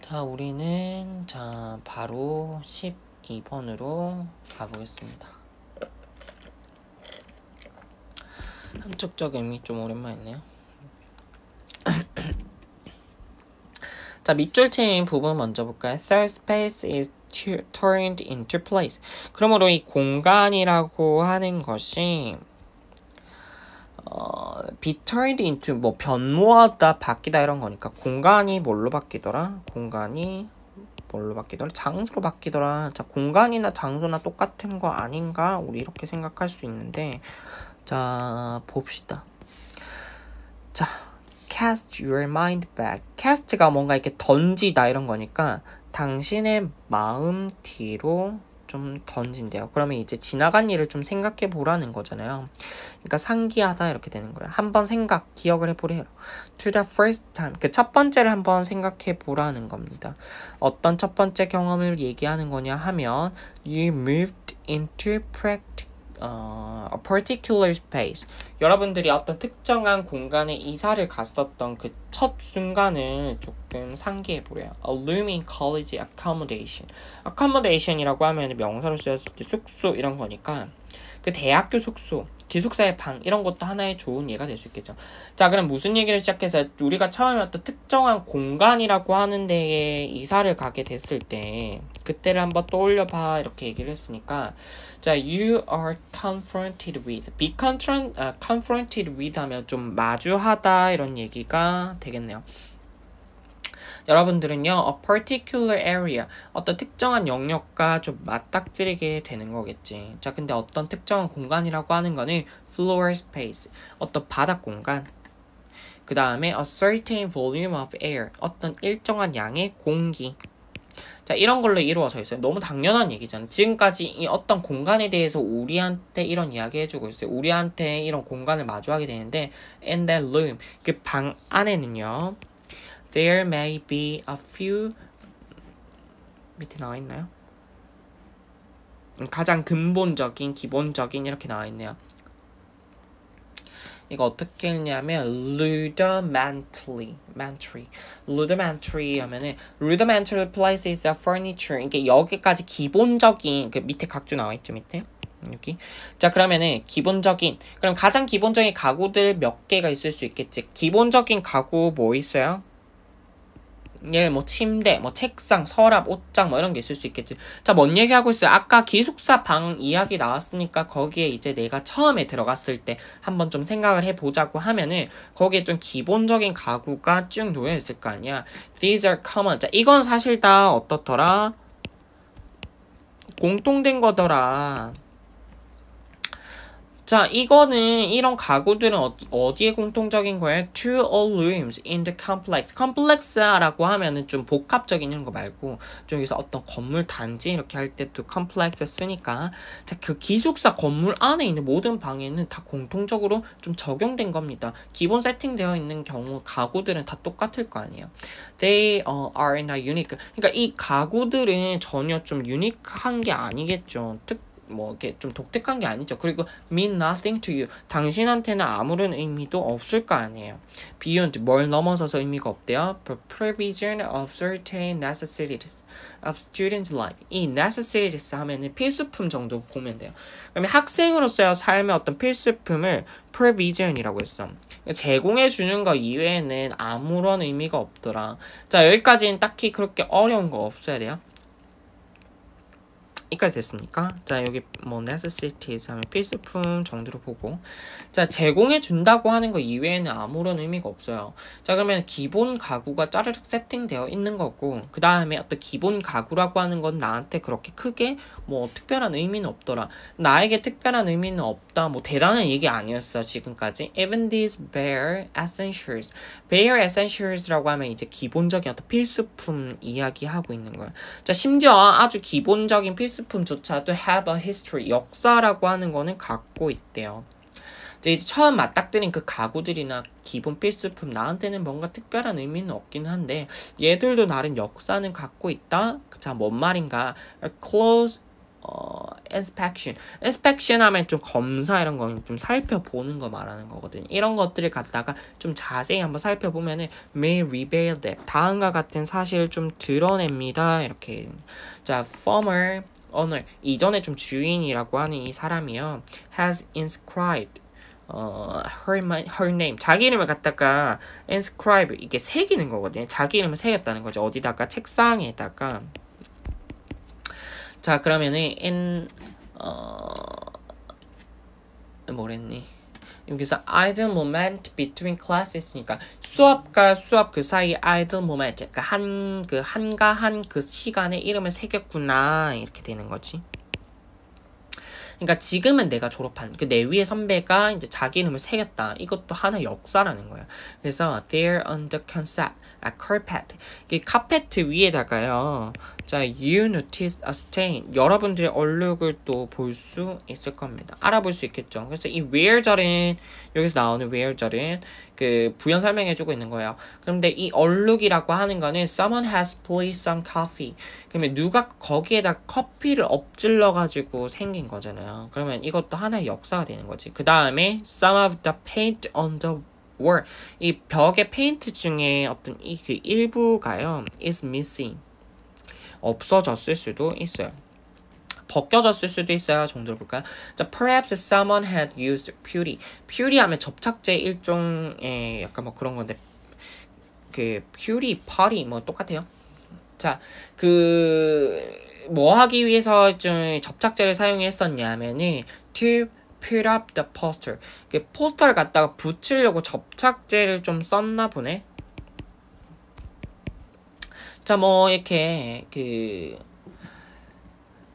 자, 우리는 바로 12번으로 가보겠습니다. 함축적 의미 좀 오랜만이네요. 자, 밑줄 친 부분 먼저 볼까요? Third space is turned into place. 그러므로 이 공간이라고 하는 것이 be turned into 뭐 변모하다, 바뀌다 이런 거니까 공간이 뭘로 바뀌더라? 공간이 뭘로 바뀌더라? 장소로 바뀌더라. 자, 공간이나 장소나 똑같은 거 아닌가? 우리 이렇게 생각할 수 있는데, 자, 봅시다. 자, cast your mind back. cast가 뭔가 이렇게 던지다 이런 거니까 당신의 마음 뒤로 좀 던진대요. 그러면 이제 지나간 일을 좀 생각해 보라는 거잖아요. 그러니까 상기하다 이렇게 되는 거예요. 한번 기억을 해보래요. To the first time. 그 첫 번째를 한번 생각해 보라는 겁니다. 어떤 첫 번째 경험을 얘기하는 거냐 하면 You moved into a particular space. 여러분들이 어떤 특정한 공간에 이사를 갔었던 그 첫 순간을 조금 상기해 보래요. A looming college accommodation. accommodation이라고 하면 명사로 쓰였을 때 숙소 이런 거니까 그 대학교 숙소, 기숙사의 방 이런 것도 하나의 좋은 예가 될 수 있겠죠. 자, 그럼 무슨 얘기를 시작해서 우리가 처음에 어떤 특정한 공간이라고 하는 데에 이사를 가게 됐을 때 그때를 한번 떠올려봐 이렇게 얘기를 했으니까 자, you are confronted with. be confronted with 하면 좀 마주하다 이런 얘기가 되겠네요. 여러분들은요, a particular area, 어떤 특정한 영역과 좀 맞닥뜨리게 되는 거겠지. 자, 근데 어떤 특정한 공간이라고 하는 거는 floor space, 어떤 바닥 공간. 그 다음에 a certain volume of air, 어떤 일정한 양의 공기. 자, 이런 걸로 이루어져 있어요. 너무 당연한 얘기잖아. 지금까지 이 어떤 공간에 대해서 우리한테 이런 이야기 해주고 있어요. 우리한테 이런 공간을 마주하게 되는데 in that room, 그 방 안에는요 There may be a few 밑에 나와 있나요? 가장 근본적인, 기본적인 이렇게 나와 있네요. 이거 어떻게 읽냐면 rudimentary 하면은 rudimentary places of furniture. 이게 여기까지 기본적인 그 밑에 각주 나와 있죠, 밑에. 여기. 자, 그러면은 그럼 가장 기본적인 가구들 몇 개가 있을 수 있겠지. 기본적인 가구 뭐 있어요? 예를 뭐 침대, 뭐 책상, 서랍, 옷장 뭐 이런 게 있을 수 있겠지. 자, 뭔 얘기하고 있어요? 아까 기숙사 방 이야기 나왔으니까 거기에 이제 내가 처음에 들어갔을 때 한번 좀 생각을 해보자고 하면은 거기에 좀 기본적인 가구가 쭉 놓여 있을 거 아니야. These are common. 자, 이건 사실 다 어떻더라? 공통된 거더라. 자, 이런 가구들은 어디에 공통적인 거예요? To all rooms in the complex. complex라고 하면은 좀 복합적인 이런 거 말고 좀 여기서 어떤 건물 단지 이렇게 할 때 또 complex 쓰니까 자, 그 기숙사 건물 안에 있는 모든 방에는 다 공통적으로 좀 적용된 겁니다. 기본 세팅되어 있는 경우 가구들은 다 똑같을 거 아니에요. They are not unique. 그러니까 이 가구들은 전혀 좀 유니크한 게 아니겠죠. 뭐 이렇게 좀 독특한 게 아니죠. 그리고 mean nothing to you. 당신한테는 아무런 의미도 없을 거 아니에요. beyond 뭘 넘어서서 의미가 없대요. provision of certain necessities of students' life. 이 necessities 하면은 필수품 정도 보면 돼요. 그러면 학생으로서의 삶의 어떤 필수품을 provision이라고 했어. 제공해 주는 거 이외에는 아무런 의미가 없더라. 자, 여기까지는 딱히 그렇게 어려운 거 없어야 돼요. 여기까지 됐습니까? 자, 여기 뭐 necessities 하면 필수품 정도로 보고 자, 제공해 준다고 하는 거 이외에는 아무런 의미가 없어요. 자, 그러면 기본 가구가 짜르륵 세팅되어 있는 거고 그 다음에 어떤 기본 가구라고 하는 건 나한테 그렇게 크게 뭐 특별한 의미는 없더라. 나에게 특별한 의미는 없다. 뭐 대단한 얘기 아니었어 지금까지. Even these bare essentials. bare essentials라고 하면 이제 기본적인 어떤 필수품 이야기하고 있는 거야. 자, 심지어 아주 기본적인 필수품조차도 have a history, 역사라고 하는 거는 갖고 있대요. 이제 처음 맞닥뜨린 그 가구들이나 기본 필수품 나한테는 뭔가 특별한 의미는 없긴 한데 얘들도 나름 역사는 갖고 있다. 자, 뭔 말인가? Close inspection 하면 좀 검사 이런 거 좀 살펴보는 거 말하는 거거든. 이런 것들을 갖다가 좀 자세히 한번 살펴보면은 may reveal that 다음과 같은 사실을 좀 드러냅니다. 이렇게. 자, former owner 이전에 좀 주인이라고 하는 이 사람이요 has inscribed her name 자기 이름을 갖다가 inscribe 이게 새기는 거거든요. 자기 이름을 새겼다는 거죠. 어디다가 책상에다가. 자, 그러면은 뭐랬니? 여기서 idle moment between classes니까 수업과 수업 그 사이 idle moment 그러니까 한가한 그 시간에 이름을 새겼구나 이렇게 되는 거지. 그러니까 지금은 내가 졸업한 그 내 위의 선배가 이제 자기 이름을 새겼다. 이것도 하나의 역사라는 거야. 그래서 there on the concept, carpet. 이 카페트 위에다가요. 자, you notice a stain. 여러분들의 얼룩을 또 볼 수 있을 겁니다. 알아볼 수 있겠죠. 그래서 이 where 절은 여기서 나오는 where 절은 그 부연 설명해주고 있는 거예요. 그런데 이 얼룩이라고 하는 거는 someone has placed some coffee. 그러면 누가 거기에다 커피를 엎질러 가지고 생긴 거잖아요. 그러면 이것도 하나의 역사가 되는 거지. 그 다음에 some of the paint on the wall. 이 벽의 페인트 중에 어떤 이 그 일부가요 is missing. 없어졌을 수도 있어요. 벗겨졌을 수도 있어요. 정도를 볼까요? 자, perhaps someone had used putty. putty 하면 접착제 일종의 약간 뭐 그런 건데 그 putty, putty 뭐 똑같아요. 자, 뭐 하기 위해서 좀 접착제를 사용했었냐면은 to put up the poster. 그 포스터를 갖다가 붙이려고 접착제를 좀 썼나 보네. 자, 뭐 이렇게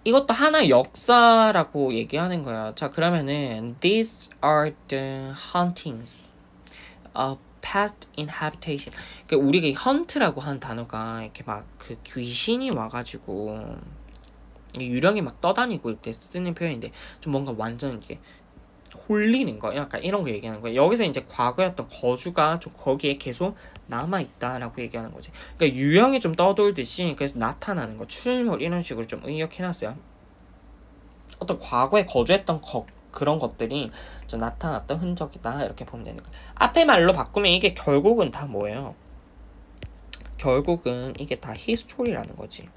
이것도 하나의 역사라고 얘기하는 거야. 자, 그러면은 these are the hauntings of past inhabitation. 그 우리가 이 hunt라고 하는 단어가 이렇게 막 그 귀신이 와가지고 유령이 막 떠다니고 이때 쓰는 표현인데 좀 뭔가 완전 이게 홀리는 거 약간 이런 거 얘기하는 거예요. 여기서 이제 과거였던 거주가 좀 거기에 계속 남아있다라고 얘기하는 거지. 그러니까 유령이 좀 떠돌듯이 그래서 나타나는 거 출몰 이런 식으로 좀 의역해놨어요. 어떤 과거에 거주했던 그런 것들이 좀 나타났던 흔적이다 이렇게 보면 되는 거예요. 앞에 말로 바꾸면 이게 결국은 다 뭐예요? 결국은 이게 다 히스토리라는 거지.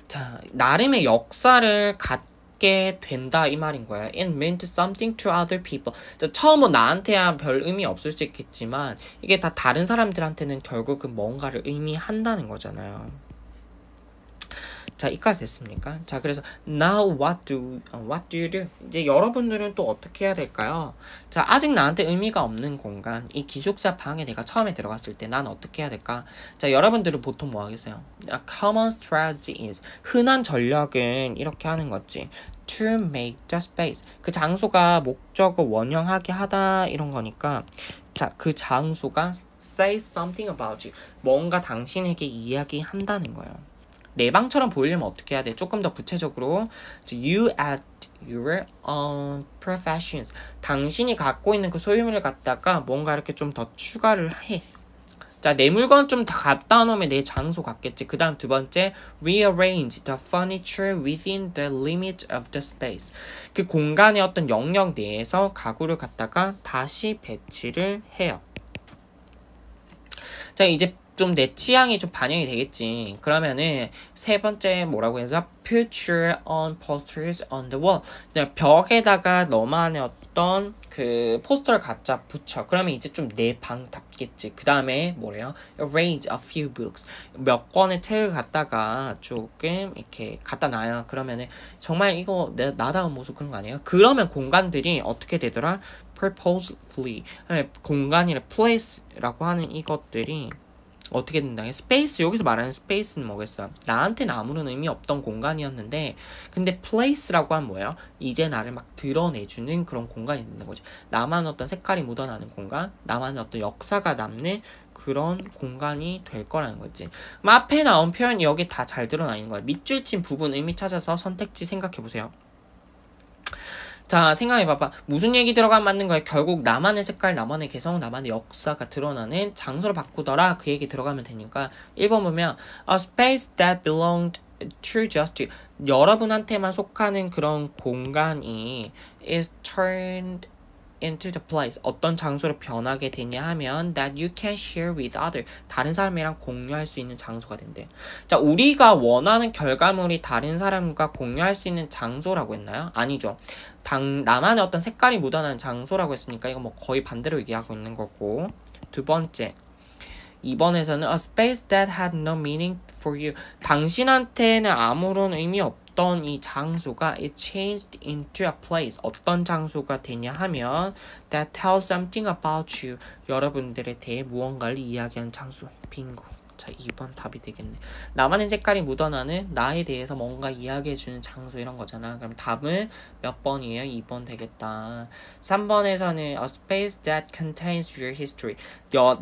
자, 나름의 역사를 갖게 된다 이 말인 거야. It meant something to other people. 자, 처음은 나한테야 별 의미 없을 수 있겠지만 이게 다 다른 사람들한테는 결국은 뭔가를 의미한다는 거잖아요. 자, 이까지 됐습니까? 자, 그래서 now what do you do? 이제 여러분들은 또 어떻게 해야 될까요? 자, 아직 나한테 의미가 없는 공간, 이 기숙사 방에 내가 처음에 들어갔을 때 난 어떻게 해야 될까? 자, 여러분들은 보통 뭐 하겠어요? A common strategy is 흔한 전략은 이렇게 하는 거지. To make the space. 그 장소가 목적을 원형하게 하다 이런 거니까 자, 그 장소가 say something about you. 뭔가 당신에게 이야기한다는 거예요. 내 방처럼 보이려면 어떻게 해야 돼? 조금 더 구체적으로 you at your own professions. 당신이 갖고 있는 그 소유물을 갖다가 뭔가 이렇게 좀 더 추가를 해. 자, 내 물건 좀 다 갖다 놓으면 내 장소 같겠지. 그 다음 두 번째 rearrange the furniture within the limit of the space. 그 공간의 어떤 영역 내에서 가구를 갖다가 다시 배치를 해요. 자, 이제 좀 내 취향이 좀 반영이 되겠지. 그러면은 세 번째 뭐라고 해서 put your own posters on the wall. 그냥 벽에다가 너만의 어떤 그 포스터를 갖다 붙여. 그러면 이제 좀 내 방답겠지. 그 다음에 뭐래요? Arrange a few books. 몇 권의 책을 갖다가 조금 이렇게 갖다 놔요. 그러면은 정말 이거 나다운 모습 그런 거 아니에요? 그러면 공간들이 어떻게 되더라? Purposefully. 공간이라 place라고 하는 이것들이 어떻게 된다? 스페이스, 여기서 말하는 스페이스는 뭐겠어? 나한테는 아무런 의미 없던 공간이었는데 근데 place라고 하면 뭐예요? 이제 나를 막 드러내주는 그런 공간이 되는 거지. 나만의 어떤 색깔이 묻어나는 공간, 나만의 어떤 역사가 남는 그런 공간이 될 거라는 거지. 그럼 앞에 나온 표현이 여기 다 잘 드러나 있는 거야. 밑줄 친 부분 의미 찾아서 선택지 생각해보세요. 자, 생각해봐봐. 무슨 얘기 들어가면 맞는 거야? 결국 나만의 색깔, 나만의 개성, 나만의 역사가 드러나는 장소를 바꾸더라. 그 얘기 들어가면 되니까 1번 보면 A space that belonged to just you. 여러분한테만 속하는 그런 공간이 is turned into the place. 어떤 장소로 변하게 되냐 하면 that you can share with other. 다른 사람이랑 공유할 수 있는 장소가 된대요. 자, 우리가 원하는 결과물이 다른 사람과 공유할 수 있는 장소라고 했나요? 아니죠. 나만의 어떤 색깔이 묻어나는 장소라고 했으니까 이거 뭐 거의 반대로 얘기하고 있는 거고. 두 번째. 2번에서는 a space that had no meaning for you. 당신한테는 아무런 의미 없던 이 장소가 it changed into a place. 어떤 장소가 되냐 하면 that tells something about you. 여러분들에 대해 무언가를 이야기하는 장소. 빙고. 자, 2번 답이 되겠네. 나만의 색깔이 묻어나는 나에 대해서 뭔가 이야기해주는 장소 이런 거잖아. 그럼 답은 몇 번이에요? 2번 되겠다. 3번에서는 a space that contains your history.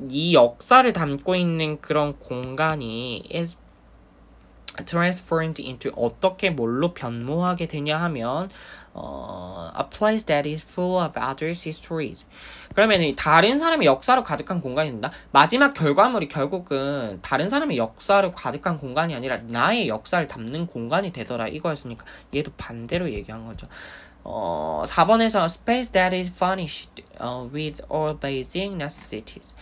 이 역사를 담고 있는 그런 공간이 is transformed into 어떻게 뭘로 변모하게 되냐 하면 a place that is full of others' histories. 그러면 다른 사람의 역사로 가득한 공간이 된다. 마지막 결과물이 결국은 다른 사람의 역사로 가득한 공간이 아니라 나의 역사를 담는 공간이 되더라 이거였으니까 얘도 반대로 얘기한 거죠. 4번에서 space that is furnished with all basic necessities.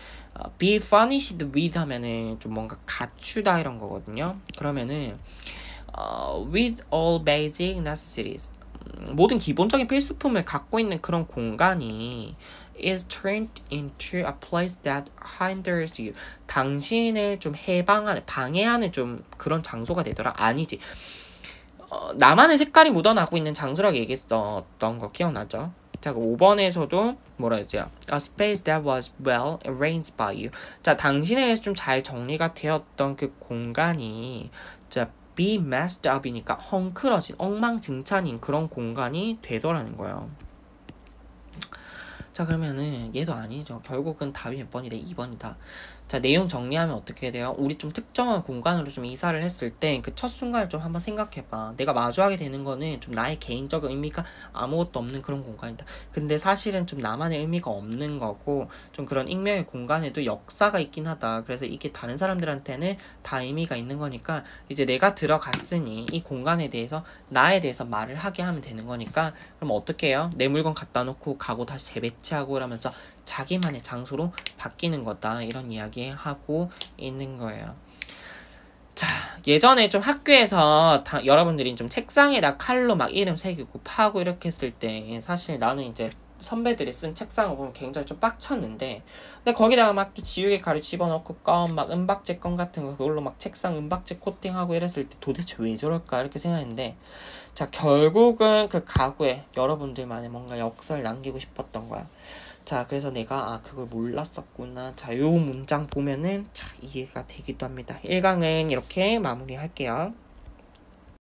be furnished with 하면은 좀 뭔가 갖추다 이런 거거든요. 그러면은 with all basic necessities. 모든 기본적인 필수품을 갖고 있는 그런 공간이 is turned into a place that hinders you. 당신을 좀 방해하는 좀 그런 장소가 되더라. 아니지. 나만의 색깔이 묻어나고 있는 장소라고 얘기했었던 거 기억나죠? 자, 5번에서도 뭐라 했어요? A space that was well arranged by you. 자, 당신에 의해서 좀 잘 정리가 되었던 그 공간이 자, be messed up이니까 헝클어진, 엉망진창인 그런 공간이 되더라는 거예요. 자, 그러면은 얘도 아니죠. 결국은 답이 몇 번이 돼? 2번이다. 자, 내용 정리하면 어떻게 돼요? 우리 좀 특정한 공간으로 좀 이사를 했을 때 그 첫 순간을 좀 한번 생각해봐. 내가 마주하게 되는 거는 좀 나의 개인적 의미가 아무것도 없는 그런 공간이다. 근데 사실은 좀 나만의 의미가 없는 거고 좀 그런 익명의 공간에도 역사가 있긴 하다. 그래서 이게 다른 사람들한테는 다 의미가 있는 거니까 이제 내가 들어갔으니 이 공간에 대해서 나에 대해서 말을 하게 하면 되는 거니까 그럼 어떻게 해요? 내 물건 갖다 놓고 가고 다시 재배치하고 이러면서 자기만의 장소로 바뀌는 거다. 이런 이야기 하고 있는 거예요. 자, 예전에 좀 학교에서 여러분들이 좀 책상에다 칼로 막 이름 새기고 파고 이렇게 했을 때 사실 나는 이제 선배들이 쓴 책상을 보면 굉장히 좀 빡쳤는데 근데 거기다가 막 또 지우개 가루 집어넣고 막 은박지 껌 같은 거 그걸로 막 책상 은박지 코팅하고 이랬을 때 도대체 왜 저럴까 이렇게 생각했는데 자, 결국은 그 가구에 여러분들만의 뭔가 역사를 남기고 싶었던 거야. 자, 그래서 내가 그걸 몰랐었구나. 자, 요 문장 보면은 자, 이해가 되기도 합니다. 1강은 이렇게 마무리할게요.